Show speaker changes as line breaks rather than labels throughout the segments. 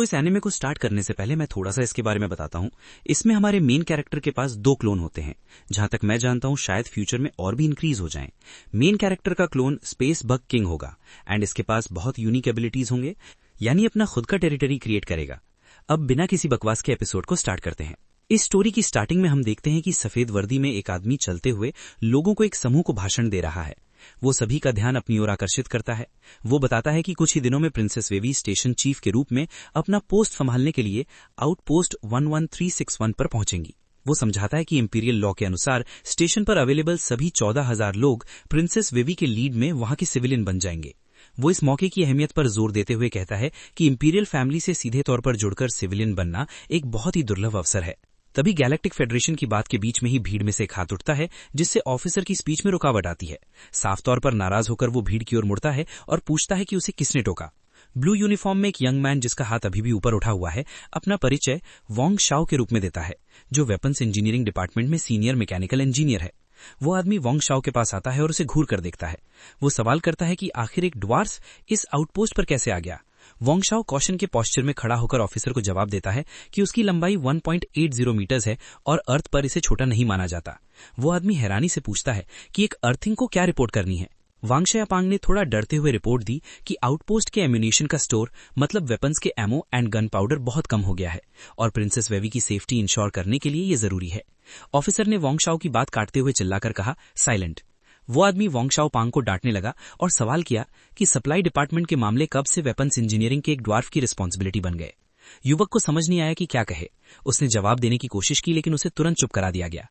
इस एनिमे को स्टार्ट करने से पहले मैं थोड़ा सा इसके बारे में बताता हूँ। इसमें हमारे मेन कैरेक्टर के पास 2 क्लोन होते हैं। जहां तक मैं जानता हूँ शायद फ्यूचर में और भी इंक्रीज हो जाएं। मेन कैरेक्टर का क्लोन स्पेस बग किंग होगा एंड इसके पास बहुत यूनिक एबिलिटीज होंगे, यानी अपना खुद का टेरिटरी क्रिएट करेगा। अब बिना किसी बकवास के एपिसोड को स्टार्ट करते हैं। इस स्टोरी की स्टार्टिंग में हम देखते हैं कि सफेद वर्दी में एक आदमी चलते हुए लोगों को एक समूह को भाषण दे रहा है। वो सभी का ध्यान अपनी ओर आकर्षित करता है। वो बताता है कि कुछ ही दिनों में प्रिंसेस वेवी स्टेशन चीफ के रूप में अपना पोस्ट संभालने के लिए आउटपोस्ट 11361 पर पहुंचेंगी। वो समझाता है कि इंपीरियल लॉ के अनुसार स्टेशन पर अवेलेबल सभी 14,000 लोग प्रिंसेस वेवी के लीड में वहां के सिविलियन बन जाएंगे। वो इस मौके की अहमियत पर जोर देते हुए कहता है कि इंपीरियल फैमिली से सीधे तौर पर जुड़कर सिविलियन बनना एक बहुत ही दुर्लभ अवसर है। तभी गैलेक्टिक फेडरेशन की बात के बीच में ही भीड़ में से एक हाथ उठता है, जिससे ऑफिसर की स्पीच में रुकावट आती है। साफ तौर पर नाराज होकर वो भीड़ की ओर मुड़ता है और पूछता है कि उसे किसने टोका। ब्लू यूनिफॉर्म में एक यंग मैन, जिसका हाथ अभी भी ऊपर उठा हुआ है, अपना परिचय वोंग शाओ के रूप में देता है, जो वेपन्स इंजीनियरिंग डिपार्टमेंट में सीनियर मैकेनिकल इंजीनियर है। वो आदमी वोंग शाओ के पास आता है और उसे घूर कर देखता है। वो सवाल करता है कि आखिर एक ड्वार्फ इस आउटपोस्ट पर कैसे आ गया। वोंग शाओ कॉशन के पोस्चर में खड़ा होकर ऑफिसर को जवाब देता है कि उसकी लंबाई 1.80 मीटर्स है और अर्थ पर इसे छोटा नहीं माना जाता। वो आदमी हैरानी से पूछता है कि एक अर्थिंग को क्या रिपोर्ट करनी है। वांग शाओपांग ने थोड़ा डरते हुए रिपोर्ट दी कि आउटपोस्ट के एम्यूनिशन का स्टोर, मतलब वेपन्स के एमो एंड गन पाउडर बहुत कम हो गया है और प्रिंसेस वेवी की सेफ्टी इंश्योर करने के लिए ये जरूरी है। ऑफिसर ने वोंग शाओ की बात काटते हुए चिल्लाकर कहा, साइलेंट। वो आदमी वोंग शाओपांग को डांटने लगा और सवाल किया कि सप्लाई डिपार्टमेंट के मामले कब से वेपन्स इंजीनियरिंग के एक ड्वार्फ की रिस्पॉन्सिबिलिटी बन गए। युवक को समझ नहीं आया कि क्या कहे। उसने जवाब देने की कोशिश की, लेकिन उसे तुरंत चुप करा दिया गया।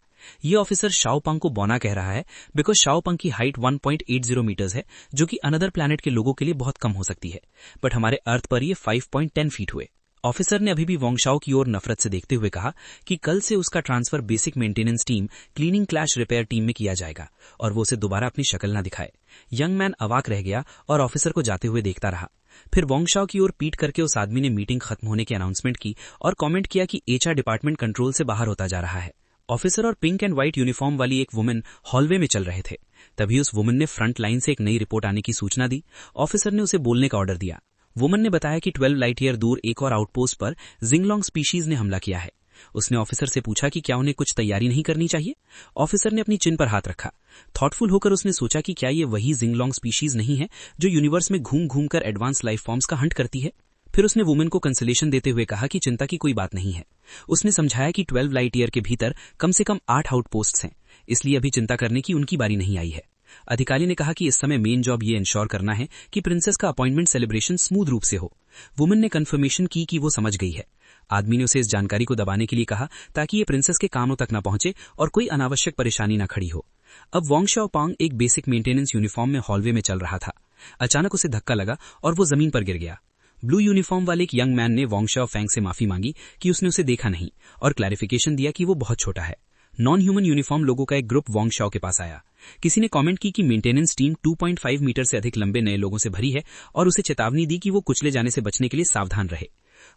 ये ऑफिसर शाओपांग को बौना कह रहा है बिकॉज शाओपांग की हाइट 1.80 मीटर्स है, जो कि अनदर प्लैनेट के लोगों के लिए बहुत कम हो सकती है, बट हमारे अर्थ पर ये 5.10 फीट हुए। ऑफिसर ने अभी भी वोंग शाओ की ओर नफरत से देखते हुए कहा कि कल से उसका transfer basic maintenance team, cleaning clash repair team में किया जाएगा और वो उसे दोबारा अपनी शक्ल न दिखाए। यंग मैन अवाक रह गया और ऑफिसर को जाते हुए देखता रहा। फिर वोंग शाओ की ओर पीट करके उस आदमी ने मीटिंग खत्म होने की अनाउंसमेंट की और कमेंट किया कि एचआर डिपार्टमेंट कंट्रोल से बाहर होता जा रहा है। ऑफिसर और पिंक एंड व्हाइट यूनिफॉर्म वाली एक वुमन हॉलवे में चल रहे थे। तभी उस वुमन ने फ्रंट लाइन से एक नई रिपोर्ट आने की सूचना दी। ऑफिसर ने उसे बोलने का ऑर्डर दिया। वुमन ने बताया कि 12 लाइट ईयर दूर एक और आउटपोस्ट पर जिंगलोंग स्पीशीज ने हमला किया है। उसने ऑफिसर से पूछा कि क्या उन्हें कुछ तैयारी नहीं करनी चाहिए। ऑफिसर ने अपनी चिन पर हाथ रखा। थॉटफुल होकर उसने सोचा कि क्या ये वही जिंगलोंग स्पीशीज नहीं है जो यूनिवर्स में घूम घूम कर एडवांस लाइफ फॉर्म्स का हंट करती है। फिर उसने वुमन को कंसोलेशन देते हुए कहा कि चिंता की कोई बात नहीं है। उसने समझाया कि 12 लाइट ईयर के भीतर कम से कम 8 आउटपोस्ट्स हैं, इसलिए अभी चिंता करने की उनकी बारी नहीं आई है। अधिकारी ने कहा कि इस समय मेन जॉब ये इंश्योर करना है कि प्रिंसेस का अपॉइंटमेंट सेलिब्रेशन स्मूथ रूप से हो। वुमन ने कंफर्मेशन की कि वो समझ गई है। आदमी ने उसे इस जानकारी को दबाने के लिए कहा ताकि ये प्रिंसेस के कानों तक न पहुंचे और कोई अनावश्यक परेशानी न खड़ी हो। अब वोंग शाओपांग एक बेसिक मेंटेनेंस यूनिफॉर्म में हॉलवे में चल रहा था। अचानक उसे धक्का लगा और वो जमीन पर गिर गया। ब्लू यूनिफॉर्म वाले एक यंग मैन ने वोंग शाओफैंग से माफी मांगी कि उसने उसे देखा नहीं और क्लैरिफिकेशन दिया कि वो बहुत छोटा है। नॉन ह्यूमन यूनिफॉर्म लोगों का एक ग्रुप वोंग शाओ के पास आया। किसी ने कमेंट की कि मेंटेनेंस टीम 2.5 मीटर से अधिक लंबे नए लोगों से भरी है और उसे चेतावनी दी कि वो कुचले जाने से बचने के लिए सावधान रहे।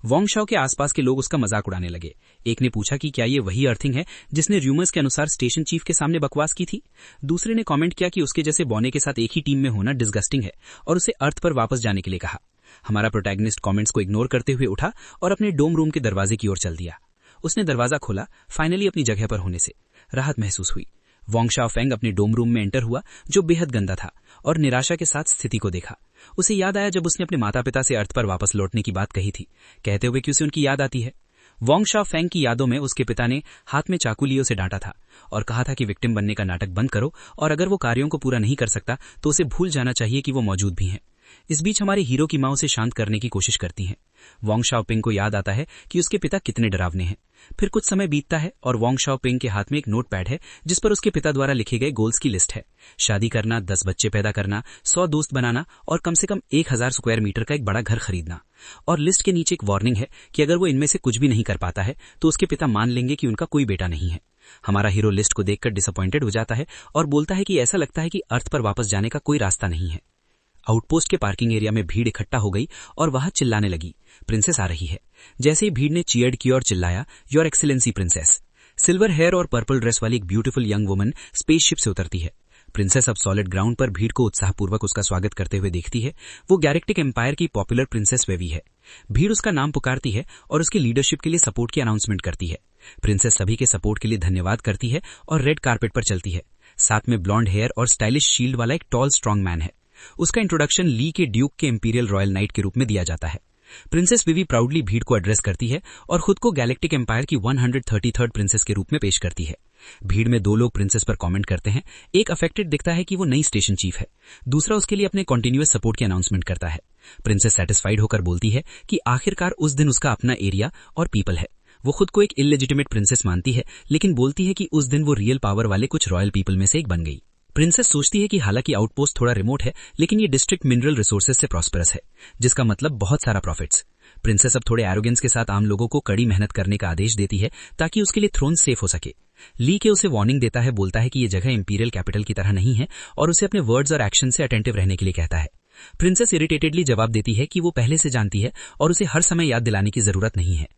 वोंग शाओ के आसपास के लोग उसका मजाक उड़ाने लगे। एक ने पूछा कि क्या ये वही अर्थिंग है जिसने र्यूमर्स के अनुसार स्टेशन चीफ के सामने बकवास की थी। दूसरे ने कमेंट किया कि उसके जैसे बौने के साथ एक ही टीम में होना डिस्गस्टिंग है और उसे अर्थ पर वापस जाने के लिए कहा। हमारा प्रोटैगनिस्ट कमेंट्स को इग्नोर करते हुए उठा और अपने डोम रूम के दरवाजे की ओर चल दिया। उसने दरवाजा खोला। फाइनली अपनी जगह पर होने से राहत महसूस हुई। वोंग शाओफैंग अपने डोम रूम में एंटर हुआ, जो बेहद गंदा था, और निराशा के साथ स्थिति को देखा। उसे याद आया जब उसने अपने माता पिता से अर्थ पर वापस लौटने की बात कही थी, कहते हुए कि उसे उनकी याद आती है। वोंग शाओफैंग की यादों में उसके पिता ने हाथ में चाकू लिए उसे डांटा था और कहा था कि विक्टिम बनने का नाटक बंद करो और अगर वो कार्यों को पूरा नहीं कर सकता तो उसे भूल जाना चाहिए कि वो मौजूद भी हैं। इस बीच हमारे हीरो की मां उसे शांत करने की कोशिश करती हैं। वोंग शाओपिंग को याद आता है कि उसके पिता कितने डरावने हैं। फिर कुछ समय बीतता है और वोंग शाओपिंग के हाथ में एक नोटपैड है जिस पर उसके पिता द्वारा लिखे गए गोल्स की लिस्ट है। शादी करना, 10 बच्चे पैदा करना, 100 दोस्त बनाना और कम से कम 1000 स्क्वायर मीटर का एक बड़ा घर खरीदना। और लिस्ट के नीचे एक वार्निंग है कि अगर वो इनमें से कुछ भी नहीं कर पाता है तो उसके पिता मान लेंगे कि उनका कोई बेटा नहीं है। हमारा हीरो लिस्ट को देखकर डिसअपॉइंटेड हो जाता है और बोलता है कि ऐसा लगता है कि अर्थ पर वापस जाने का कोई रास्ता नहीं है। आउटपोस्ट के पार्किंग एरिया में भीड़ इकट्ठा हो गई और वहां चिल्लाने लगी, प्रिंसेस आ रही है। जैसे ही भीड़ ने चीयर्ड किया और चिल्लाया, your excellency princess. Silver hair और पर्पल ड्रेस वाली एक ब्यूटीफुल यंग वुमन स्पेसशिप से उतरती है। प्रिंसेस अब सॉलिड ग्राउंड पर भीड़ को उत्साहपूर्वक उसका स्वागत करते हुए देखती है। वो गैलेक्टिक एम्पायर की पॉपुलर प्रिंसेस वेवी है। भीड़ उसका नाम पुकारती है और उसके लीडरशिप के लिए सपोर्ट की अनाउंसमेंट करती है। प्रिंसेस सभी के सपोर्ट के लिए धन्यवाद करती है और रेड कार्पेट पर चलती है। साथ में ब्लॉन्ड हेयर और स्टाइलिश शील्ड वाला एक टॉल स्ट्रॉन्ग मैन है। उसका इंट्रोडक्शन ली के ड्यूक के इंपीरियल रॉयल नाइट के रूप में दिया जाता है। प्रिंसेस विवी प्राउडली भीड़ को एड्रेस करती है और खुद को गैलेक्टिक एम्पायर की 133rd प्रिंसेस के रूप में पेश करती है। भीड़ में 2 लोग प्रिंसेस पर कमेंट करते हैं। एक अफेक्टेड दिखता है कि वो नई स्टेशन चीफ है, दूसरा उसके लिए अपने कॉन्टिन्यूअस सपोर्ट की अनाउंसमेंट करता है। प्रिंसेस सेटिस्फाइड होकर बोलती है कि आखिरकार उस दिन उसका अपना एरिया और पीपल है। वो खुद को एक इलेजिटिमेट प्रिंसेस मानती है, लेकिन बोलती है कि उस दिन वो रियल पावर वाले कुछ रॉयल पीपल में से एक बन गई। प्रिंसेस सोचती है कि हालांकि आउटपोस्ट थोड़ा रिमोट है, लेकिन ये डिस्ट्रिक्ट मिनरल रिसोर्सेज से प्रॉस्परस है, जिसका मतलब बहुत सारा प्रॉफिट्स। प्रिंसेस अब थोड़े एरोगेंस के साथ आम लोगों को कड़ी मेहनत करने का आदेश देती है ताकि उसके लिए थ्रोन सेफ हो सके। ली के उसे वार्निंग देता है, बोलता है कि ये जगह इंपीरियल कैपिटल की तरह नहीं है और उसे अपने वर्ड्स और एक्शन से अटेंटिव रहने के लिए कहता है। प्रिंसेस इरिटेटेडली जवाब देती है कि वो पहले से जानती है और उसे हर समय याद दिलाने की जरूरत नहीं है।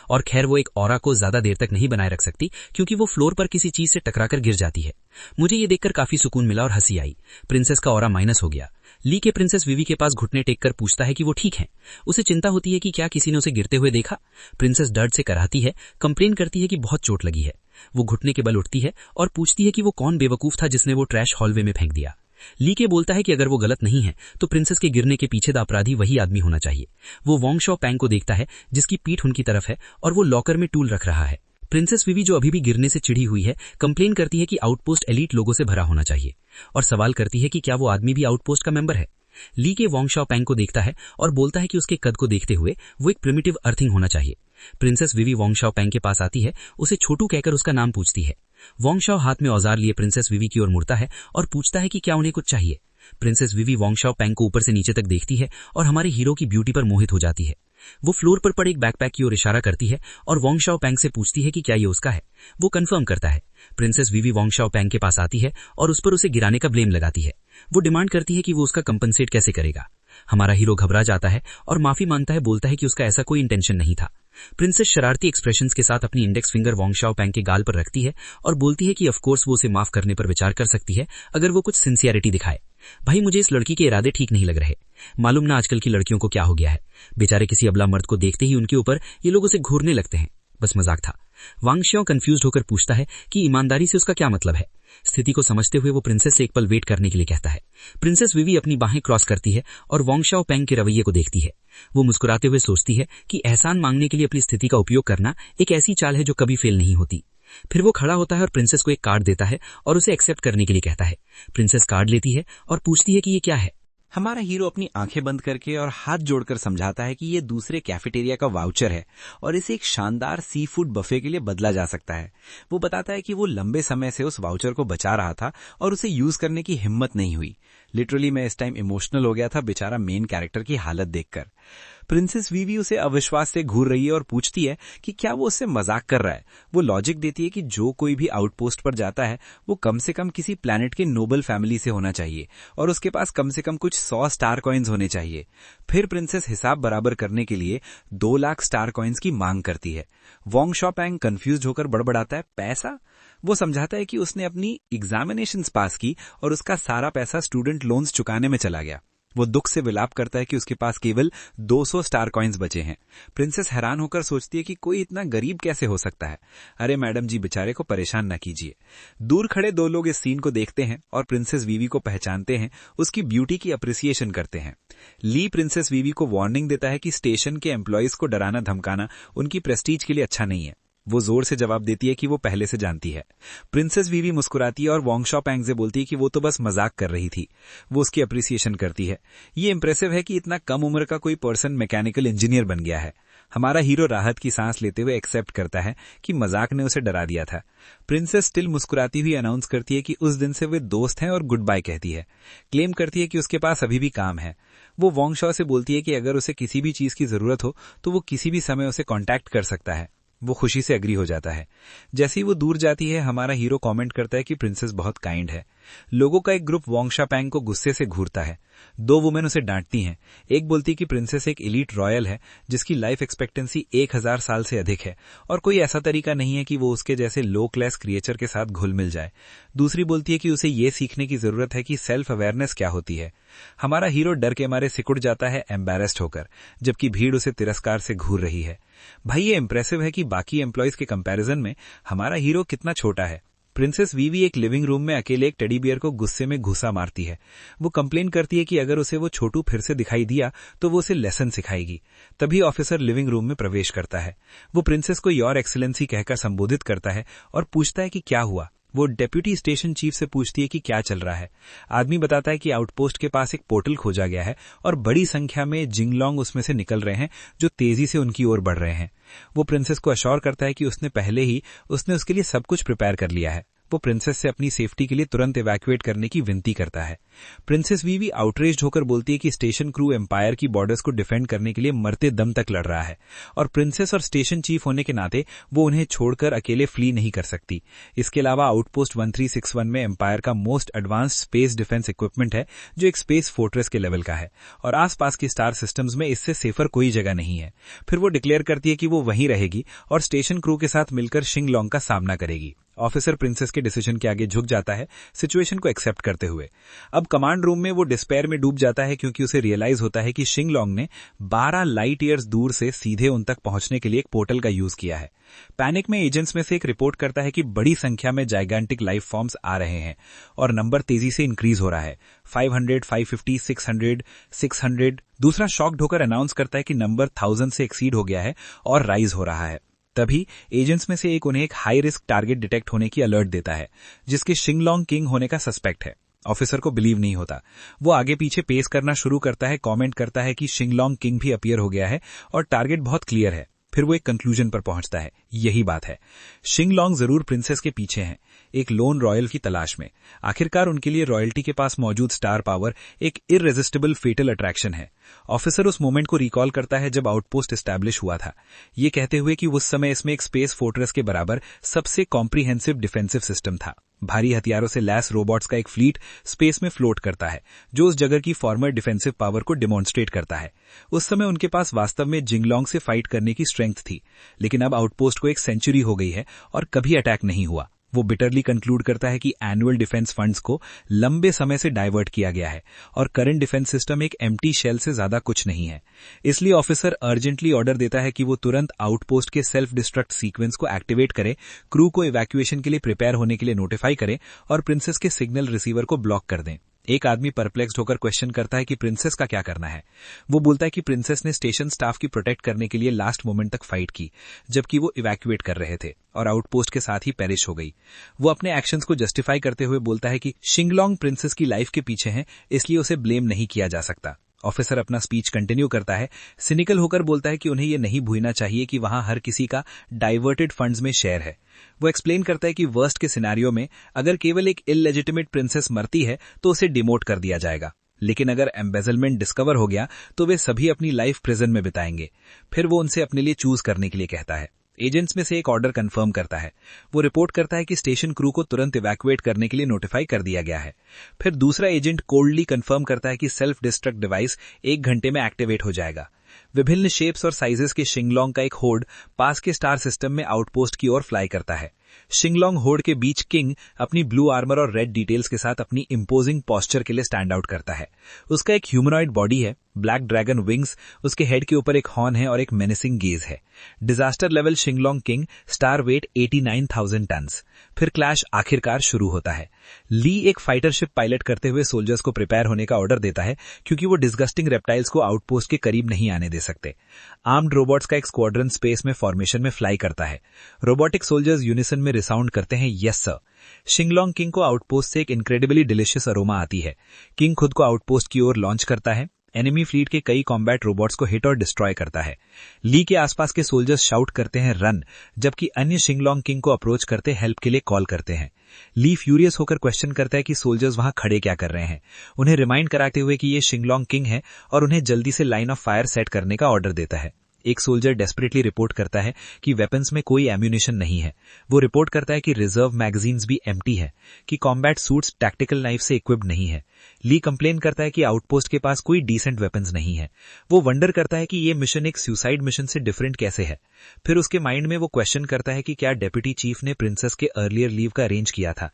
और खैर वो एक ऑरा को ज्यादा देर तक नहीं बनाए रख सकती क्योंकि वो फ्लोर पर किसी चीज से टकराकर गिर जाती है। मुझे ये देखकर काफी सुकून मिला और हंसी आई। प्रिंसेस का ऑरा माइनस हो गया। ली के प्रिंसेस विवी के पास घुटने टेक कर पूछता है कि वो ठीक है। उसे चिंता होती है कि क्या किसी ने उसे गिरते हुए देखा। प्रिंसेस दर्द से कराहती है, कंप्लेन करती है कि बहुत चोट लगी है। वो घुटने के बल उठती है और पूछती है कि वो कौन बेवकूफ था जिसने वो ट्रैश हॉलवे में फेंक दिया। ली के बोलता है कि अगर वो गलत नहीं है तो प्रिंसेस के गिरने के पीछे द अपराधी वही आदमी होना चाहिए। वो वोंग शॉ पैंग को देखता है जिसकी पीठ उनकी तरफ है और वो लॉकर में टूल रख रहा है। प्रिंसेस विवी जो अभी भी गिरने से चिढ़ी हुई है, कंप्लेन करती है कि आउटपोस्ट एलीट लोगों से भरा होना चाहिए और सवाल करती है कि क्या वो आदमी भी आउटपोस्ट का मेंबर है। ली के वोंग शॉ पैंग को देखता है और बोलता है कि उसके कद को देखते हुए वो एक प्रिमिटिव अर्थिंग होना चाहिए। प्रिंसेस विवी वोंग शॉ पैंग के पास आती है, उसे छोटू कहकर उसका नाम पूछती है। वोंग शॉ हाथ में औजार लिए प्रिंसेस विवी की ओर मुड़ता है और पूछता है कि क्या उन्हें कुछ चाहिए। प्रिंसेस विवी वोंग शॉ पैंग को ऊपर से नीचे तक देखती है और हमारे हीरो की ब्यूटी पर मोहित हो जाती है। वो फ्लोर पर पड़े एक बैकपैक की ओर इशारा करती है और वोंग शॉ पैंग से पूछती है कि क्या ये उसका है। वो कंफर्म करता है। प्रिंसेस विवी वोंग शॉ पैंग के पास आती है और उस पर उसे गिराने का ब्लेम लगाती है। वो डिमांड करती है कि वो उसका कंपनसेट कैसे करेगा। हमारा हीरो घबरा जाता है और माफी मांगता है, बोलता है कि उसका ऐसा कोई इंटेंशन नहीं था। प्रिंसेस शरारती एक्सप्रेशंस के साथ अपनी इंडेक्स फिंगर वोंग शॉ पैंग के गाल पर रखती है और बोलती है कि ऑफ कोर्स वो उसे माफ करने पर विचार कर सकती है अगर वो कुछ सिंसियरिटी दिखाए। भाई मुझे इस लड़की के इरादे ठीक नहीं लग रहे। मालूम ना आजकल की लड़कियों को क्या हो गया है। बेचारे किसी अबला मर्द को देखते ही उनके ऊपर ये लोग उसे घूरने लगते हैं। बस मजाक था। वांग शियो कंफ्यूज्ड होकर पूछता है कि ईमानदारी से उसका क्या मतलब है। स्थिति को समझते हुए वो प्रिंसेस से एक पल वेट करने के लिए कहता है। प्रिंसेस विवी अपनी बाहें क्रॉस करती है और वोंग शॉ पैंग के रवैये को देखती है। वो मुस्कुराते हुए सोचती है कि एहसान मांगने के लिए अपनी स्थिति का उपयोग करना एक ऐसी चाल है जो कभी फेल नहीं होती। फिर वो खड़ा होता है और प्रिंसेस को एक कार्ड देता है और उसे एक्सेप्ट करने के लिए कहता है। प्रिंसेस कार्ड लेती है और पूछती है कि ये क्या है।
हमारा हीरो अपनी आंखें बंद करके और हाथ जोड़कर समझाता है कि ये दूसरे कैफेटेरिया का वाउचर है और इसे एक शानदार सी फूड बफे के लिए बदला जा सकता है। वो बताता है कि वो लंबे समय से उस वाउचर को बचा रहा था और उसे यूज करने की हिम्मत नहीं हुई। लिटरली मैं इस टाइम इमोशनल हो गया था बेचारा मेन कैरेक्टर की हालत देखकर। प्रिंसेस वीवी उसे अविश्वास से घूर रही है और पूछती है कि क्या वो उससे मजाक कर रहा है। वो लॉजिक देती है कि जो कोई भी आउटपोस्ट पर जाता है वो कम से कम किसी प्लैनेट के नोबल फैमिली से होना चाहिए और उसके पास कम से कम कुछ 100 स्टार कॉइन्स होने चाहिए। फिर प्रिंसेस हिसाब बराबर करने के लिए 2 लाख स्टार कॉइन्स की मांग करती है। वोंग शॉ पैंग कंफ्यूज होकर बड़बड़ाता है, पैसा? वो समझाता है कि उसने अपनी एग्जामिनेशंस पास की और उसका सारा पैसा स्टूडेंट लोन्स चुकाने में चला गया। वो दुख से विलाप करता है कि उसके पास केवल 200 स्टार कॉइन्स बचे हैं। प्रिंसेस हैरान होकर सोचती है कि कोई इतना गरीब कैसे हो सकता है। अरे मैडम जी, बेचारे को परेशान न कीजिए। दूर खड़े 2 लोग इस सीन को देखते हैं और प्रिंसेस वीवी को पहचानते हैं, उसकी ब्यूटी की अप्रिसिएशन करते हैं। ली प्रिंसेस वीवी को वार्निंग देता है कि स्टेशन के एम्प्लॉइज को डराना धमकाना उनकी प्रेस्टीज के लिए अच्छा नहीं है। वो जोर से जवाब देती है कि वो पहले से जानती है। प्रिंसेस वीवी मुस्कुराती है और वोंग शॉ पैंग से बोलती है कि वो तो बस मजाक कर रही थी। वो उसकी अप्रिसिएशन करती है। ये इंप्रेसिव है कि इतना कम उम्र का कोई पर्सन मैकेनिकल इंजीनियर बन गया है। हमारा हीरो राहत की सांस लेते हुए एक्सेप्ट करता है कि मजाक ने उसे डरा दिया था। प्रिंसेस स्टिल मुस्कुराती हुई अनाउंस करती है कि उस दिन से वे दोस्त हैं और गुड बाय कहती है। क्लेम करती है कि उसके पास अभी भी काम है। वो वोंग शॉ से बोलती है कि अगर उसे किसी भी चीज की जरूरत हो तो वो किसी भी समय उसे कॉन्टैक्ट कर सकता है। वो खुशी से एग्री हो जाता है। जैसे ही वो दूर जाती है हमारा हीरो कमेंट करता है कि प्रिंसेस बहुत काइंड है। लोगों का एक ग्रुप वोंग शापैंग को गुस्से से घूरता है। 2 वुमेन उसे डांटती हैं। एक बोलती कि प्रिंसेस एक एलीट रॉयल है जिसकी लाइफ एक्सपेक्टेंसी 1000 साल से अधिक है और कोई ऐसा तरीका नहीं है कि वो उसके जैसे लो क्लास क्रिएचर के साथ घुल मिल जाए। दूसरी बोलती है कि उसे ये सीखने की जरूरत है कि सेल्फ अवेयरनेस क्या होती है। हमारा हीरो डर के मारे सिकुड़ जाता है एम्बैरेस्ड होकर, जबकि भीड़ उसे तिरस्कार से घूर रही है। भाई ये इंप्रेसिव है कि बाकी एम्प्लॉयज के कंपैरिजन में हमारा हीरो कितना छोटा है। प्रिंसेस वीवी एक लिविंग रूम में अकेले एक टेडी बियर को गुस्से में घुसा मारती है। वो कंप्लेन करती है कि अगर उसे वो छोटू फिर से दिखाई दिया तो वो उसे लेसन सिखाएगी। तभी ऑफिसर लिविंग रूम में प्रवेश करता है। वो प्रिंसेस को योर एक्सीलेंसी कहकर संबोधित करता है और पूछता है कि क्या हुआ। वो डेप्यूटी स्टेशन चीफ से पूछती है कि क्या चल रहा है। आदमी बताता है कि आउटपोस्ट के पास एक पोर्टल खोजा गया है और बड़ी संख्या में जिंगलोंग उसमें से निकल रहे हैं जो तेजी से उनकी ओर बढ़ रहे हैं। वो प्रिंसेस को अश्योर करता है कि उसने उसके लिए सब कुछ प्रिपेयर कर लिया है। वो प्रिंसेस से अपनी सेफ्टी के लिए तुरंत इवैक्यूएट करने की विनती करता है। प्रिंसेस वीवी आउटरेज्ड होकर बोलती है कि स्टेशन क्रू एम्पायर की बॉर्डर्स को डिफेंड करने के लिए मरते दम तक लड़ रहा है और प्रिंसेस और स्टेशन चीफ होने के नाते वो उन्हें छोड़कर अकेले फ्ली नहीं कर सकती। इसके अलावा आउटपोस्ट 1361 में एम्पायर का most advanced space defence equipment है जो एक स्पेस फोर्ट्रेस के लेवल का है और आसपास की स्टार सिस्टम्स में इससे सेफर कोई जगह नहीं है। फिर वो डिक्लेयर करती है कि वो वहीं रहेगी और स्टेशन क्रू के साथ मिलकर शिंगलोंग का सामना करेगी। ऑफिसर प्रिंसेस के डिसीजन के आगे झुक जाता है, सिचुएशन को एक्सेप्ट करते हुए। अब कमांड रूम में वो डिस्पेयर में डूब जाता है क्योंकि उसे रियलाइज होता है कि शिंगलोंग ने 12 लाइट ईयर्स दूर से सीधे उन तक पहुंचने के लिए एक पोर्टल का यूज किया है। पैनिक में एजेंट्स में से एक रिपोर्ट करता है कि बड़ी संख्या में जाइगेंटिक लाइफ फॉर्म्स आ रहे हैं और नंबर तेजी से इंक्रीज हो रहा है। 500, 550, 600, 600। दूसरा शॉक्ड होकर अनाउंस करता है कि नंबर 1000 से एक्सीड हो गया है और राइज हो रहा है। तभी एजेंट्स में से एक उन्हें एक हाई रिस्क टारगेट डिटेक्ट होने की अलर्ट देता है जिसके शिंगलोंग किंग होने का सस्पेक्ट है। ऑफिसर को बिलीव नहीं होता। वो आगे पीछे पेस करना शुरू करता है, कमेंट करता है कि शिंगलोंग किंग भी अपीयर हो गया है और टारगेट बहुत क्लियर है। फिर वो एक कंक्लूजन पर पहुंचता है, यही बात है, शिंगलोंग जरूर प्रिंसेस के पीछे हैं, एक लोन रॉयल की तलाश में। आखिरकार उनके लिए रॉयल्टी के पास मौजूद स्टार पावर एक इररेजिस्टिबल फेटल अट्रैक्शन है। ऑफिसर उस मोमेंट को रिकॉल करता है जब आउटपोस्ट एस्टैब्लिश हुआ था, ये कहते हुए कि उस समय इसमें एक स्पेस फोर्ट्रेस के बराबर सबसे कॉम्प्रिहेंसिव डिफेंसिव सिस्टम था। भारी हथियारों से लैस रोबोट्स का एक फ्लीट स्पेस में फ्लोट करता है जो उस जगह की फॉर्मर डिफेंसिव पावर को डिमॉन्स्ट्रेट करता है। उस समय उनके पास वास्तव में जिंगलोंग से फाइट करने की स्ट्रेंथ थी, लेकिन अब आउटपोस्ट को एक सेंचुरी हो गई है और कभी अटैक नहीं हुआ। वो बिटरली कंक्लूड करता है कि एनुअल डिफेंस फंड्स को लंबे समय से डाइवर्ट किया गया है और करंट डिफेंस सिस्टम एक एम्प्टी शेल से ज्यादा कुछ नहीं है। इसलिए ऑफिसर अर्जेंटली ऑर्डर देता है कि वो तुरंत आउटपोस्ट के सेल्फ डिस्ट्रक्ट सीक्वेंस को एक्टिवेट करे, क्रू को इवैक्यूएशन के लिए प्रिपेयर होने के लिए नोटिफाई करें और प्रिंसेस के सिग्नल रिसीवर को ब्लॉक कर दें। एक आदमी परप्लेक्स्ड होकर क्वेश्चन करता है कि प्रिंसेस का क्या करना है। वो बोलता है कि प्रिंसेस ने स्टेशन स्टाफ की प्रोटेक्ट करने के लिए लास्ट मोमेंट तक फाइट की जबकि वो इवैक्यूएट कर रहे थे और आउटपोस्ट के साथ ही पेरिश हो गई। वो अपने एक्शंस को जस्टिफाई करते हुए बोलता है कि शिंगलोंग प्रिंसेस की लाइफ के पीछे हैं, इसलिए उसे ब्लेम नहीं किया जा सकता। ऑफिसर अपना स्पीच कंटिन्यू करता है, सिनिकल होकर बोलता है कि उन्हें यह नहीं भूलना चाहिए कि वहां हर किसी का डाइवर्टेड फंड्स में शेयर है। वो एक्सप्लेन करता है कि वर्स्ट के सिनेरियो में अगर केवल एक इललेजिटिमेट प्रिंसेस मरती है तो उसे डिमोट कर दिया जाएगा, लेकिन अगर एम्बेजलमेंट डिस्कवर हो गया तो वे सभी अपनी लाइफ प्रिजन में बिताएंगे। फिर वो उनसे अपने लिए चूज करने के लिए कहता है। एजेंट्स में से एक ऑर्डर कंफर्म करता है। वो रिपोर्ट करता है कि स्टेशन क्रू को तुरंत इवैक्यूएट करने के लिए नोटिफाई कर दिया गया है। फिर दूसरा एजेंट कोल्डली कंफर्म करता है कि सेल्फ डिस्ट्रक्ट डिवाइस 1 घंटे में एक्टिवेट हो जाएगा। विभिन्न शेप्स और साइजेस के शिंगलोंग का एक होर्ड पास के स्टार सिस्टम में आउटपोस्ट की ओर फ्लाई करता है। शिंगलोंग होर्ड के बीच किंग अपनी ब्लू आर्मर और रेड डिटेल्स के साथ अपनी इंपोजिंग पोस्चर के लिए स्टैंड आउट करता है। उसका एक ह्यूमनॉइड बॉडी है, ब्लैक ड्रैगन विंग्स, उसके हेड के ऊपर एक हॉर्न है और एक मेनेसिंग गेज है। डिजास्टर लेवल शिंगलोंग किंग, स्टार वेट 89,000 टन्स। फिर क्लैश आखिरकार शुरू होता है। ली एक फाइटर शिप पायलट करते हुए सोल्जर्स को प्रिपेयर होने का ऑर्डर देता है क्योंकि वो डिस्गस्टिंग रेप्टाइल्स को आउटपोस्ट के करीब नहीं आने दे सकते। आर्म्ड रोबोट्स का एक स्क्वाड्रन स्पेस में फॉर्मेशन में फ्लाई करता है। रोबोटिक सोल्जर्स यूनिसन में रिसाउंड करते हैं, यस सर। शिंगलोंग किंग को आउटपोस्ट से एक इनक्रेडिबली डिलिशियस अरोमा आती है। किंग खुद को आउटपोस्ट की ओर लॉन्च करता है। एनिमी फ्लीट के कई कॉम्बैट रोबोट्स को हिट और डिस्ट्रॉय करता है। ली के आसपास के सोल्जर्स शाउट करते हैं रन, जबकि अन्य शिंगलोंग किंग को अप्रोच करते हेल्प के लिए कॉल करते हैं। ली फ्यूरियस होकर क्वेश्चन करता है कि सोल्जर्स वहां खड़े क्या कर रहे हैं, उन्हें रिमाइंड कराते हुए कि ये शिंगलोंग किंग है और उन्हें जल्दी से लाइन ऑफ फायर सेट करने का ऑर्डर देता है। एक सोल्जर डेस्परेटली रिपोर्ट करता है कि वेपन्स में कोई एम्यूनिशन नहीं है। वो रिपोर्ट करता है कि रिजर्व मैगजीन्स भी एम्प्टी है, कि कॉम्बैट सूट्स टैक्टिकल नाइफ से इक्विप्ड नहीं है। ली कंप्लेन करता है कि आउटपोस्ट के पास कोई डिसेंट वेपन्स नहीं है। वो वंडर करता है कि ये मिशन एक सुसाइड मिशन से डिफरेंट कैसे है। फिर उसके माइंड में वो क्वेश्चन करता है कि क्या डेप्यूटी चीफ ने प्रिंसेस के अर्लियर लीव का अरेंज किया था।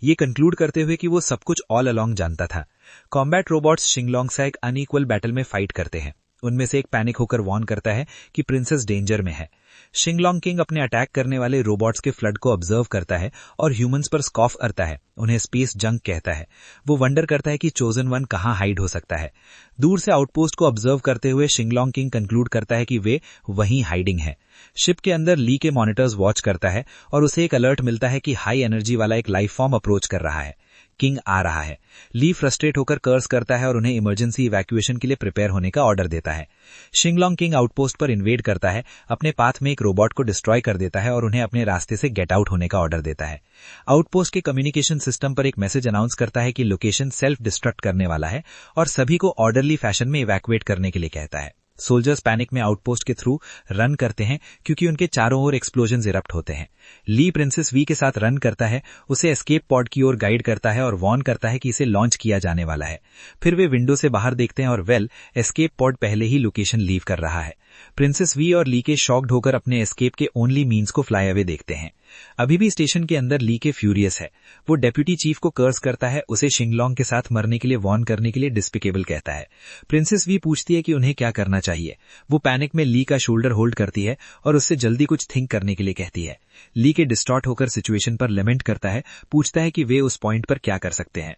ये कंक्लूड करते हुए कि वो सब कुछ ऑल अलोंग जानता था। कॉम्बैट रोबोट्स शिंगलोंग से एक अनइक्वल बैटल में फाइट करते हैं। उनमें से एक पैनिक होकर वॉर्न करता है कि प्रिंसेस डेंजर में है। शिंगलोंग किंग अपने अटैक करने वाले रोबोट्स के फ्लड को ऑब्जर्व करता है और ह्यूमंस पर स्कॉफ करता है, उन्हें स्पेस जंक कहता है। वो वंडर करता है कि चोजन वन कहां हाइड हो सकता है। दूर से आउटपोस्ट को ऑब्जर्व करते हुए शिंगलोंग किंग कंक्लूड करता है कि वे वहीं हाइडिंग है। शिप के अंदर ली के मॉनिटर्स वॉच करता है और उसे एक अलर्ट मिलता है कि हाई एनर्जी वाला एक लाइफ फॉर्म अप्रोच कर रहा है। किंग आ रहा है। ली फ्रस्ट्रेट होकर कर्स करता है और उन्हें इमरजेंसी इवैक्यूएशन के लिए प्रिपेयर होने का ऑर्डर देता है। शिंगलोंग किंग आउटपोस्ट पर इन्वेड करता है, अपने पाथ में एक रोबोट को डिस्ट्रॉय कर देता है और उन्हें अपने रास्ते से गेट आउट होने का ऑर्डर देता है। आउटपोस्ट के कम्युनिकेशन सिस्टम पर एक मैसेज अनाउंस करता है कि लोकेशन सेल्फ डिस्ट्रक्ट करने वाला है और सभी को ऑर्डरली फैशन में इवैक्यूएट करने के लिए कहता है। सोल्जर्स पैनिक में आउटपोस्ट के थ्रू रन करते हैं क्योंकि उनके चारों ओर एक्सप्लोजन्स इरप्ट होते हैं। ली प्रिंसेस वी के साथ रन करता है, उसे एस्केप पॉड की ओर गाइड करता है और वॉर्न करता है कि इसे लॉन्च किया जाने वाला है। फिर वे विंडो से बाहर देखते हैं और एस्केप पॉड पहले ही लोकेशन लीव कर रहा है। प्रिंसेस वी और ली के शॉक्ड होकर अपने एस्केप के ओनली मीन्स को फ्लाई अवे देखते हैं। अभी भी स्टेशन के अंदर ली के फ्यूरियस है। वो डेप्यूटी चीफ को कर्स करता है, उसे शिंगलोंग के साथ मरने के लिए वॉर्न करने के लिए डिस्पिकेबल कहता है। प्रिंसेस वी पूछती है कि उन्हें क्या करना चाहिए। वो पैनिक में ली का शोल्डर होल्ड करती है और उससे जल्दी कुछ थिंक करने के लिए कहती है। ली के डिस्टॉर्ट होकर सिचुएशन पर लेमेंट करता है, पूछता है कि वे उस पॉइंट पर क्या कर सकते हैं।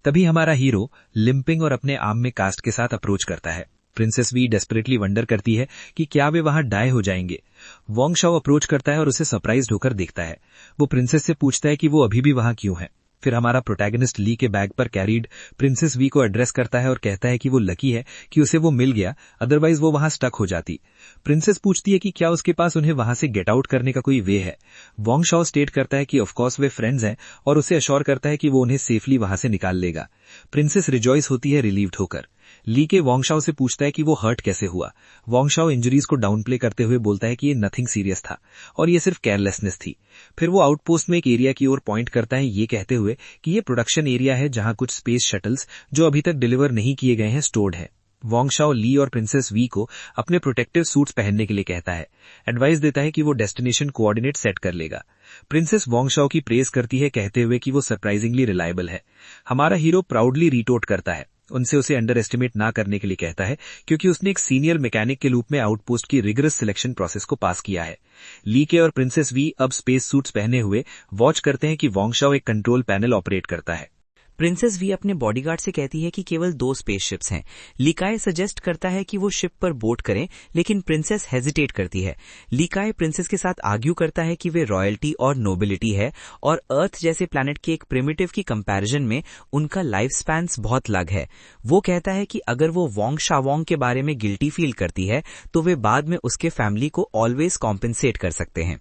तभी हमारा हीरो लिंपिंग और अपने आर्म में कास्ट के साथ अप्रोच करता है। प्रिंसेस वी डेस्परेटली वंडर करती है कि क्या वे वहां डाई हो जाएंगे। वोंग शाओ अप्रोच करता है और उसे सरप्राइज्ड होकर देखता है। वो प्रिंसेस से पूछता है कि वो अभी भी वहां क्यों है। फिर हमारा प्रोटैगनिस्ट ली के बैग पर कैरीड प्रिंसेस वी को एड्रेस करता है और कहता है कि वो लकी है कि उसे वो मिल गया, अदरवाइज वो वहां स्टक हो जाती। प्रिंसेस पूछती है कि क्या उसके पास उन्हें वहां से गेट आउट करने का कोई वे है। वोंग शाओ स्टेट करता है कि ऑफकोर्स वे फ्रेंड्स हैं और उसे अश्योर करता है कि वो उन्हें सेफली वहां से निकाल लेगा। प्रिंसेस रिजॉइस होती है रिलीव्ड होकर। ली के वोंग शाओ से पूछता है कि वो हर्ट कैसे हुआ। वोंग शाओ इंजरीज को डाउन प्ले करते हुए बोलता है कि ये नथिंग सीरियस था और ये सिर्फ केयरलेसनेस थी। फिर वो आउटपोस्ट में एक एरिया की ओर पॉइंट करता है, ये कहते हुए कि ये प्रोडक्शन एरिया है जहां कुछ स्पेस शटल्स जो अभी तक डिलीवर नहीं किए गए हैं स्टोर्ड है। वोंग शाओ ली और प्रिंसेस वी को अपने प्रोटेक्टिव सूट्स पहनने के लिए कहता है। एडवाइस देता है कि वो डेस्टिनेशन कोऑर्डिनेट सेट कर लेगा। प्रिंसेस वोंग शाओ की प्रेज करती है, कहते हुए कि वो सरप्राइजिंगली रिलायबल है। हमारा हीरो प्राउडली रिटोर्ट करता है, उसे अंडर एस्टिमेट ना करने के लिए कहता है क्योंकि उसने एक सीनियर मैकेनिक के रूप में आउटपोस्ट की रिगरस सिलेक्शन प्रोसेस को पास किया है। ली के और प्रिंसेस वी अब स्पेस सूट्स पहने हुए वॉच करते हैं कि वोंग शाओ एक कंट्रोल पैनल ऑपरेट करता है।
प्रिंसेस वी अपने बॉडीगार्ड से कहती है कि केवल 2 स्पेसशिप्स हैं। लिकाय सजेस्ट करता है कि वो शिप पर बोट करें, लेकिन प्रिंसेस हेजिटेट करती है। लिकाय प्रिंसेस के साथ आर्ग्यू करता है कि वे रॉयल्टी और नोबिलिटी है और अर्थ जैसे प्लैनेट के एक प्रिमिटिव की कंपैरिजन में उनका लाइफ स्पैन्स बहुत लग है। वो कहता है कि अगर वो वोंग शाओंग के बारे में गिल्टी फील करती है तो वे बाद में उसके फैमिली को ऑलवेज कॉम्पेंसेट कर सकते हैं।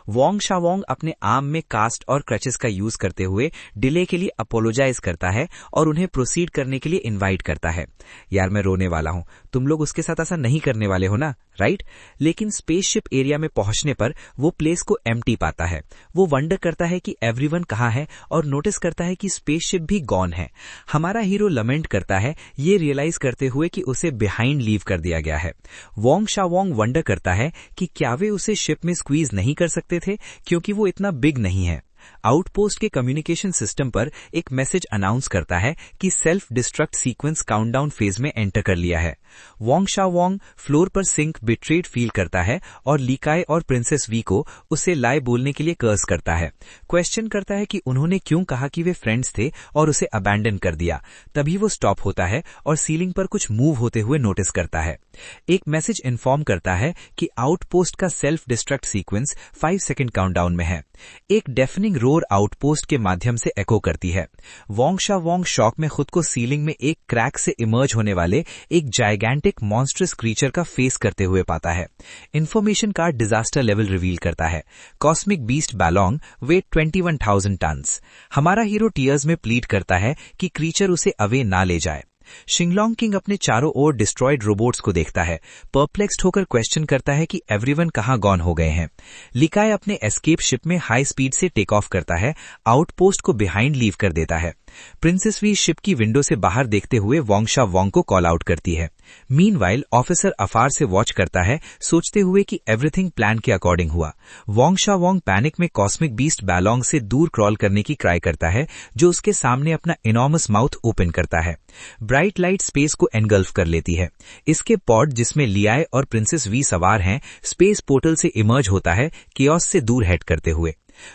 वोंग शाओंग अपने आर्म में कास्ट और क्रचेस का यूज करते हुए डिले के लिए अपोलोजाइज करता है और उन्हें प्रोसीड करने के लिए इनवाइट करता है। यार मैं रोने वाला हूं, तुम लोग उसके साथ ऐसा नहीं करने वाले हो ना, राइट? लेकिन स्पेसशिप एरिया में पहुंचने पर वो प्लेस को एम्प्टी पाता है। वो वंडर करता है कि एवरीवन कहां है और नोटिस करता है कि स्पेसशिप भी गॉन है। हमारा हीरो लमेंट करता है, ये रियलाइज करते हुए कि उसे बिहाइंड लीव कर दिया गया है। वोंग शाओंग वंडर करता है कि क्या वे उसे शिप में स्क्वीज नहीं कर सकते थे क्योंकि वो इतना बिग नहीं है। आउटपोस्ट के कम्युनिकेशन सिस्टम पर एक मैसेज अनाउंस करता है कि self destruct sequence countdown phase में एंटर कर लिया है। वोंग शाओंग फ्लोर पर सिंक बिट्रेड फील करता है और लिकाय और प्रिंसेस वी को उसे लाए बोलने के लिए कर्स करता है। क्वेश्चन करता है कि उन्होंने क्यों कहा कि वे फ्रेंड्स थे और उसे अबैंडन कर दिया। तभी वो स्टॉप होता है और सीलिंग पर कुछ मूव होते हुए नोटिस करता है। एक मैसेज इन्फॉर्म करता है कि आउटपोस्ट का self destruct sequence 5 second countdown में है। एक डेफनिंग रोर आउटपोस्ट के माध्यम से एको करती है। वोंग शाओंग शॉक में खुद को सीलिंग में एक क्रैक से इमर्ज होने वाले एक जायगैंटिक मॉन्स्ट्रस क्रीचर का फेस करते हुए पाता है। Information card disaster level reveal करता है। कॉस्मिक बीस्ट बैलोंग वेट 21,000 टन्स। हमारा हीरो टीयर्स में प्लीड करता है कि क्रीचर उसे अवे ना ले जाए।
शिंगलोंग किंग अपने चारों ओर डिस्ट्रॉयड रोबोट्स को देखता है, परप्लेक्स्ड होकर क्वेश्चन करता है कि एवरीवन कहां गॉन हो गए हैं। लिकाय अपने एस्केप शिप में हाई स्पीड से टेक ऑफ करता है, आउटपोस्ट को बिहाइंड लीव कर देता है। प्रिंसेस वी शिप की विंडो से बाहर देखते हुए वोंगशा वोंग को कॉल आउट करती है। मीनवाइल ऑफिसर अफार से वॉच करता है, सोचते हुए कि एवरीथिंग प्लान के अकॉर्डिंग हुआ। वोंगशा वोंग पैनिक में कॉस्मिक बीस्ट बैलोंग से दूर क्रॉल करने की ट्राई करता है, जो उसके सामने अपना इनॉर्मस माउथ ओपन करता है। ब्राइट लाइट स्पेस को एनगल्फ कर लेती है। इसके पॉड जिसमें लियाय और प्रिंसेस वी सवार हैं, स्पेस पोर्टल से इमर्ज होता है, कियोस से दूर हेड करते हुए।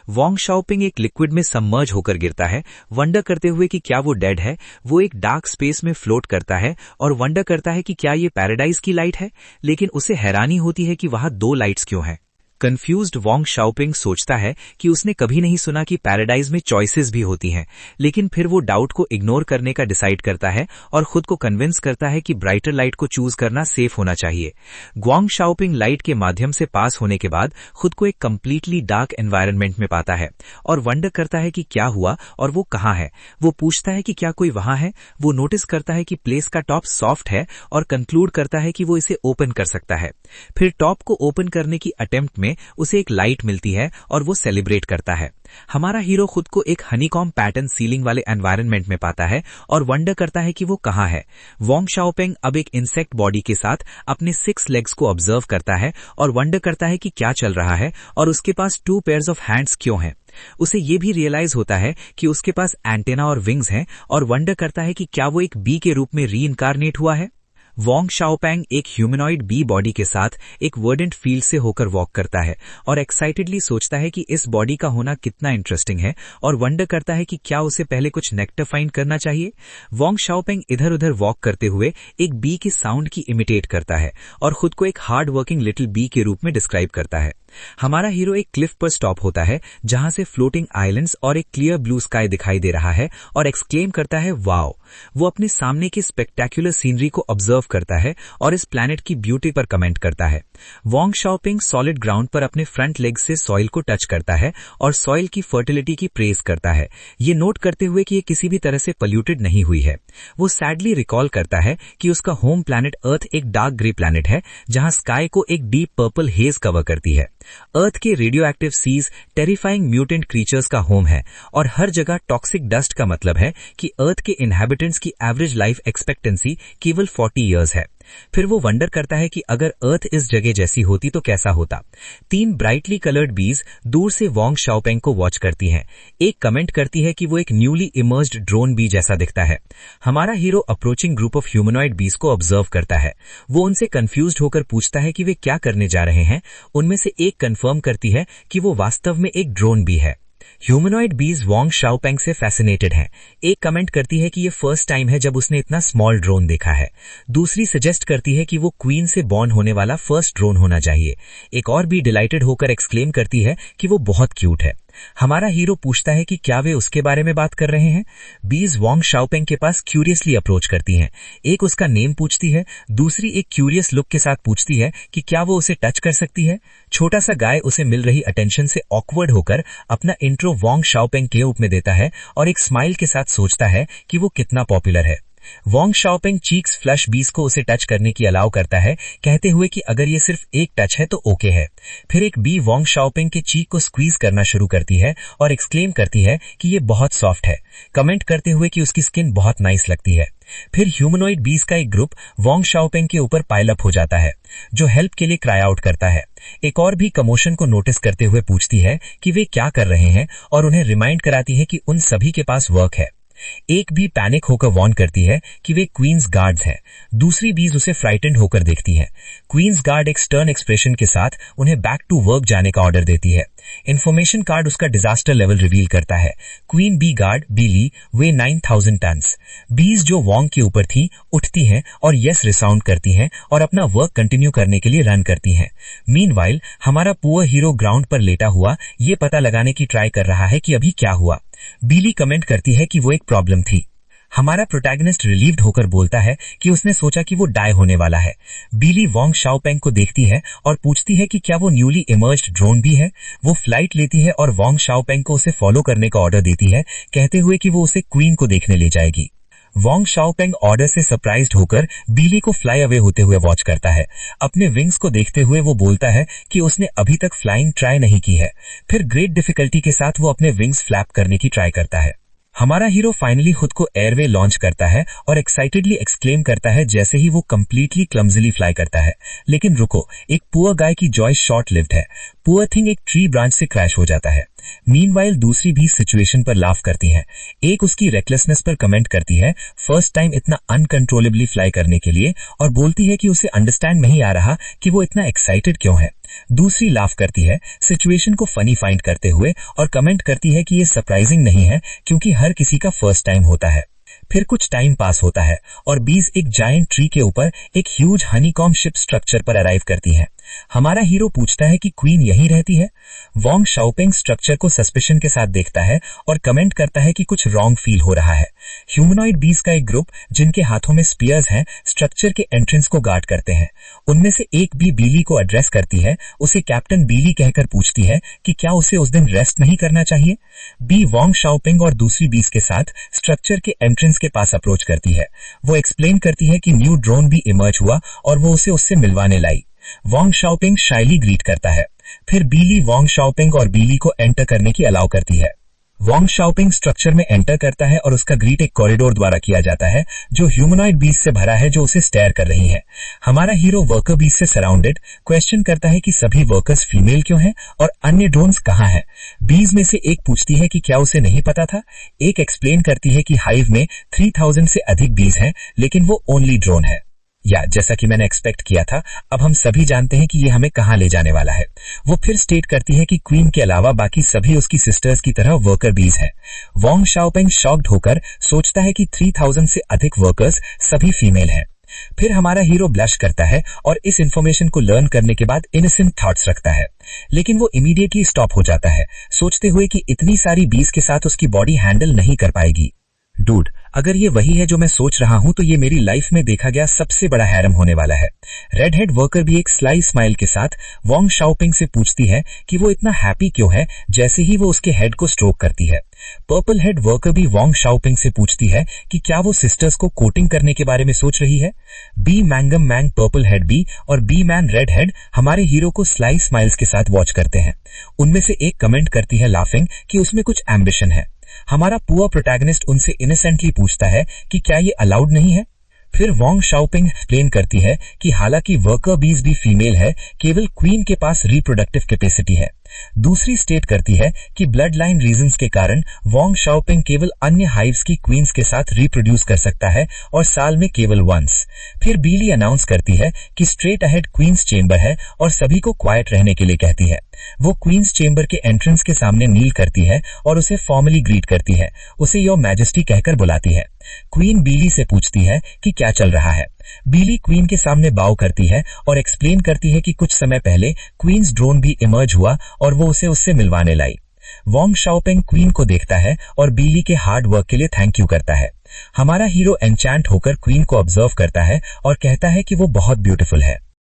वोंग शाओपिंग एक लिक्विड में सबमर्ज होकर गिरता है, वंडर करते हुए कि क्या वो डेड है। वो एक डार्क स्पेस में फ्लोट करता है और वंडर करता है कि क्या ये पैराडाइज की लाइट है, लेकिन उसे हैरानी होती है कि वहां 2 लाइट्स क्यों हैं। कंफ्यूज्ड वोंग शाओपिंग सोचता है कि उसने कभी नहीं सुना कि पैराडाइज में चॉइसेस भी होती हैं, लेकिन फिर वो डाउट को इग्नोर करने का डिसाइड करता है और खुद को कन्विंस करता है कि ब्राइटर लाइट को चूज करना सेफ होना चाहिए। ग्वांग शाओपिंग लाइट के माध्यम से पास होने के बाद खुद को एक कंप्लीटली डार्क एनवायरनमेंट में पाता है और वंडर करता है कि क्या हुआ और वो कहाँ है। वो पूछता है कि क्या कोई वहां है। वो नोटिस करता है कि प्लेस का टॉप सॉफ्ट है और कंक्लूड करता है कि वो इसे ओपन कर सकता है। फिर टॉप को ओपन करने की अटेम्प्ट में उसे एक लाइट मिलती है और वो सेलिब्रेट करता है। हमारा हीरो खुद को एक हनीकॉम पैटर्न सीलिंग वाले एनवायरनमेंट में पाता है और वंडर करता है कि वो कहाँ है। वोंग शाओपिंग अब एक इंसेक्ट बॉडी के साथ अपने 6 लेग्स को ऑब्जर्व करता है और वंडर करता है कि क्या चल रहा है और उसके पास 2 पेयर्स ऑफ हैंड्स क्यों हैं। उसे ये भी रियलाइज होता है कि उसके पास एंटेना और विंग्स हैं और वंडर करता है कि क्या वो एक बी के रूप में रीइनकार्नेट हुआ है। वोंग शाओपिंग एक ह्यूमनॉइड बी बॉडी के साथ एक वर्डेंट फील्ड से होकर वॉक करता है और एक्साइटेडली सोचता है कि इस बॉडी का होना कितना इंटरेस्टिंग है और वंडर करता है कि क्या उसे पहले कुछ नेक्टर फाइंड करना चाहिए। वोंग शाओपिंग इधर उधर वॉक करते हुए एक बी के साउंड की इमिटेट करता है और खुद को एक हार्ड वर्किंग लिटिल बी के रूप में डिस्क्राइब करता है। हमारा हीरो एक क्लिफ पर स्टॉप होता है जहां से फ्लोटिंग आइलैंड्स और एक क्लियर ब्लू स्काई दिखाई दे रहा है और एक्सक्लेम करता है वाओ। वो अपने सामने की स्पेक्टेक्युलर सीनरी को ऑब्जर्व करता है और इस प्लैनेट की ब्यूटी पर कमेंट करता है। वोंग शाओपिंग सॉलिड ग्राउंड पर अपने फ्रंट लेग से सॉइल को टच करता है और सॉइल की फर्टिलिटी की प्रेज करता है, ये नोट करते हुए कि ये किसी भी तरह से पोल्यूटेड नहीं हुई है। वो सैडली रिकॉल करता है कि उसका होम प्लैनेट अर्थ एक डार्क ग्रे प्लैनेट है जहां स्काई को एक डीप पर्पल हेज कवर करती है। अर्थ के radioactive seas terrifying mutant creatures का होम है और हर जगह टॉक्सिक डस्ट का मतलब है कि अर्थ के इनहैबिटेंट्स की एवरेज लाइफ एक्सपेक्टेंसी केवल 40 इयर्स है। फिर वो वंडर करता है कि अगर अर्थ इस जगह जैसी होती तो कैसा होता। 3 ब्राइटली कलर्ड बीज दूर से वोंग शाओपिंग को वॉच करती हैं। एक कमेंट करती है कि वो एक न्यूली इमर्ज्ड ड्रोन बी जैसा दिखता है। हमारा hero approaching group of humanoid बीज को ऑब्जर्व करता है। वो उनसे कंफ्यूज्ड होकर पूछता है कि वे क्या करने जा रहे हैं। उनमें से एक कंफर्म करती है कि वो वास्तव में एक ड्रोन बी है। ह्यूमनॉइड बीज वोंग शाओपिंग से फैसिनेटेड हैं। एक कमेंट करती है कि ये फर्स्ट टाइम है जब उसने इतना स्मॉल ड्रोन देखा है। दूसरी सजेस्ट करती है कि वो क्वीन से बॉर्न होने वाला फर्स्ट ड्रोन होना चाहिए। एक और भी डिलाइटेड होकर एक्सक्लेम करती है कि वो बहुत क्यूट है। हमारा हीरो पूछता है कि क्या वे उसके बारे में बात कर रहे हैं। बीज वोंग शाओपिंग के पास क्यूरियसली अप्रोच करती हैं। एक उसका नेम पूछती है, दूसरी एक क्यूरियस लुक के साथ पूछती है कि क्या वो उसे टच कर सकती है। छोटा सा गाय उसे मिल रही अटेंशन से ऑकवर्ड होकर अपना इंट्रो वोंग शाओपिंग के रूप में देता है और एक स्माइल के साथ सोचता है कि वो कितना पॉपुलर है। वोंग शाओपिंग चीक्स फ्लश बीज को उसे टच करने की अलाउ करता है, कहते हुए कि अगर ये सिर्फ एक टच है तो ओके है। फिर एक बी वोंग शाओपिंग के चीक को स्क्वीज करना शुरू करती है और एक्सक्लेम करती है कि ये बहुत सॉफ्ट है, कमेंट करते हुए कि उसकी स्किन बहुत नाइस लगती है। फिर ह्यूमनॉइड बीज का एक ग्रुप वोंग शाओपिंग के ऊपर पाइल अप हो जाता है, जो हेल्प के लिए क्राई आउट करता है। एक और भी कमोशन को नोटिस करते हुए पूछती है कि वे क्या कर रहे हैं और उन्हें रिमाइंड कराती है कि उन सभी के पास वर्क है। एक भी पैनिक होकर वार्न करती है कि वे क्वींस गार्ड्स हैं। दूसरी बीज उसे फ्राइटेंड होकर देखती है। क्वींस गार्ड एक स्टर्न एक्सप्रेशन के साथ उन्हें बैक टू वर्क जाने का ऑर्डर देती है। इन्फॉर्मेशन कार्ड उसका डिजास्टर लेवल रिवील करता है। क्वीन बी गार्ड बीली वे 9000 टन्स। बीज जो वोंग के ऊपर थी उठती हैं और यस रिसाउंड करती हैं और अपना वर्क कंटिन्यू करने के लिए रन करती हैं। मीनवाइल हमारा पुअर हीरो ग्राउंड पर लेटा हुआ ये पता लगाने की ट्राई कर रहा है कि अभी क्या हुआ। बीली कमेंट करती है कि वो एक प्रॉब्लम थी। हमारा प्रोटैगनिस्ट रिलीव्ड होकर बोलता है कि उसने सोचा कि वो डाई होने वाला है। बीली वोंग शाओपिंग को देखती है और पूछती है कि क्या वो न्यूली इमर्ज्ड ड्रोन भी है। वो फ्लाइट लेती है और वोंग शाओपिंग को उसे फॉलो करने का ऑर्डर देती है, कहते हुए कि वो उसे क्वीन को देखने ले जाएगी।
वोंग शाओपेंग ऑर्डर से सरप्राइज्ड होकर बीली को फ्लाई अवे होते हुए वॉच करता है। अपने विंग्स को देखते हुए वो बोलता है कि उसने अभी तक फ्लाइंग ट्राई नहीं की है। फिर ग्रेट डिफिकल्टी के साथ वो अपने विंग्स फ्लैप करने की ट्राई करता है। हमारा हीरो फाइनली खुद को एयरवे लॉन्च करता है और एक्साइटेडली एक्सक्लेम करता है जैसे ही वो कंप्लीटली क्लमजीली फ्लाई करता है। लेकिन रुको, एक पुअर गाय की जॉय शॉर्ट लिव्ड है। पुअर थिंग एक ट्री ब्रांच से क्रैश हो जाता है। मीनवाइल दूसरी भी सिचुएशन पर लाफ करती हैं। एक उसकी रेकलेसनेस पर कमेंट करती है फर्स्ट टाइम इतना अनकंट्रोलेबली फ्लाई करने के लिए, और बोलती है कि उसे अंडरस्टैंड नहीं आ रहा कि वो इतना एक्साइटेड क्यों है। दूसरी लाफ करती है सिचुएशन को फनी फाइंड करते हुए और कमेंट करती है कि ये सरप्राइजिंग नहीं है क्योंकि हर किसी का फर्स्ट टाइम होता है। फिर कुछ टाइम पास होता है और बीज एक जायंट ट्री के ऊपर एक ह्यूज हनीकॉम्ब शिप स्ट्रक्चर पर अराइव करती हैं। हमारा हीरो पूछता है कि क्वीन यहीं रहती है। वोंग शाओपेंग स्ट्रक्चर को सस्पिशन के साथ देखता है और कमेंट करता है कि कुछ रॉन्ग फील हो रहा है। ह्यूमनॉइड बीज का एक ग्रुप जिनके हाथों में स्पीयर्स हैं स्ट्रक्चर के एंट्रेंस को गार्ड करते हैं। उनमें से एक भी बीली को एड्रेस करती है, उसे कैप्टन बीली कहकर पूछती है कि क्या उसे उस दिन रेस्ट नहीं करना चाहिए। बी वोंग शाओपेंग और दूसरी बीज के साथ स्ट्रक्चर के एंट्रेंस के पास अप्रोच करती है। वो एक्सप्लेन करती है कि न्यू ड्रोन भी इमर्ज हुआ और वो उसे उससे मिलवाने लाई। वोंग शाओपेंग शाइली ग्रीट करता है। फिर बीली वोंग शाओपेंग और बीली को एंटर करने की अलाउ करती है। वोंग शाओपेंग स्ट्रक्चर में एंटर करता है और उसका ग्रीट एक कॉरिडोर द्वारा किया जाता है जो ह्यूमनॉइड बीज से भरा है जो उसे स्टेयर कर रही है। हमारा हीरो वर्कर बीज से सराउंडेड क्वेश्चन करता है कि सभी वर्कर्स फीमेल क्यों हैं और अन्य ड्रोन्स कहाँ हैं। बीज में से एक पूछती है कि क्या उसे नहीं पता था। एक एक्सप्लेन करती है कि हाइव में 3000 से अधिक बीज हैं लेकिन वो ओनली ड्रोन है। या जैसा कि मैंने एक्सपेक्ट किया था, अब हम सभी जानते हैं कि ये हमें कहां ले जाने वाला है। वो फिर स्टेट करती है कि क्वीन के अलावा बाकी सभी उसकी सिस्टर्स की तरह वर्कर बीज हैं। वोंग शाओपेंग शॉक्ड होकर सोचता है कि 3000 से अधिक वर्कर्स सभी फीमेल हैं। फिर हमारा हीरो ब्लश करता है और इस इंफॉर्मेशन को लर्न करने के बाद इनोसेंट थॉट्स रखता है, लेकिन वो इमीडिएटली स्टॉप हो जाता है सोचते हुए कि इतनी सारी बीज के साथ उसकी बॉडी हैंडल नहीं कर पाएगी। डूड, अगर ये वही है जो मैं सोच रहा हूं तो ये मेरी लाइफ में देखा गया सबसे बड़ा हैरम होने वाला है। रेड हेड वर्कर भी एक स्लाई स्माइल के साथ वोंग शाओपेंग से पूछती है कि वो इतना हैप्पी क्यों है जैसे ही वो उसके हेड को स्ट्रोक करती है। पर्पल हेड वर्कर भी वोंग शाओपेंग से पूछती है कि क्या वो सिस्टर्स को कोटिंग करने के बारे में सोच रही है। बी मैंगम मैंग पर्पल हेड बी और बी मैन रेड हेड हमारे हीरो को स्लाई स्माइल्स के साथ वॉच करते हैं। उनमें से एक कमेंट करती है लाफिंग कि उसमें कुछ एम्बिशन है। हमारा पुअर प्रोटैगनिस्ट उनसे इनोसेंटली पूछता है कि क्या ये अलाउड नहीं है। फिर वोंग शाओपेंग एक्सप्लेन करती है कि हालांकि वर्कर बीज भी फीमेल है, केवल क्वीन के पास रिप्रोडक्टिव कैपेसिटी है। दूसरी स्टेट करती है कि ब्लड लाइन रीजंस के कारण वोंग शाओपेंग केवल अन्य हाइव्स की क्वींस के साथ रिप्रोड्यूस कर सकता है और साल में केवल वंस। फिर बीली अनाउंस करती है कि स्ट्रेट अहेड क्वींस चेंबर है और सभी को क्वाइट रहने के लिए कहती है। वो क्वींस चेंबर के एंट्रेंस के सामने नील करती है और उसे फॉर्मली ग्रीट करती है, उसे योर मैजेस्टी कहकर बुलाती है। क्वीन बीली से पूछती है कि क्या चल रहा है। बीली क्वीन के सामने बाव करती है और एक्सप्लेन करती है कि कुछ समय पहले क्वींस ड्रोन भी इमर्ज हुआ और वो उसे उससे मिलवाने लाई। वोंग शाओपेंग क्वीन को देखता है और बीली के हार्ड वर्क के लिए थैंक यू करता है। हमारा हीरो एन्चैंट होकर क्वीन को ऑब्जर्व करता है और कहता है कि वो बहुत ब्यूटीफुल है।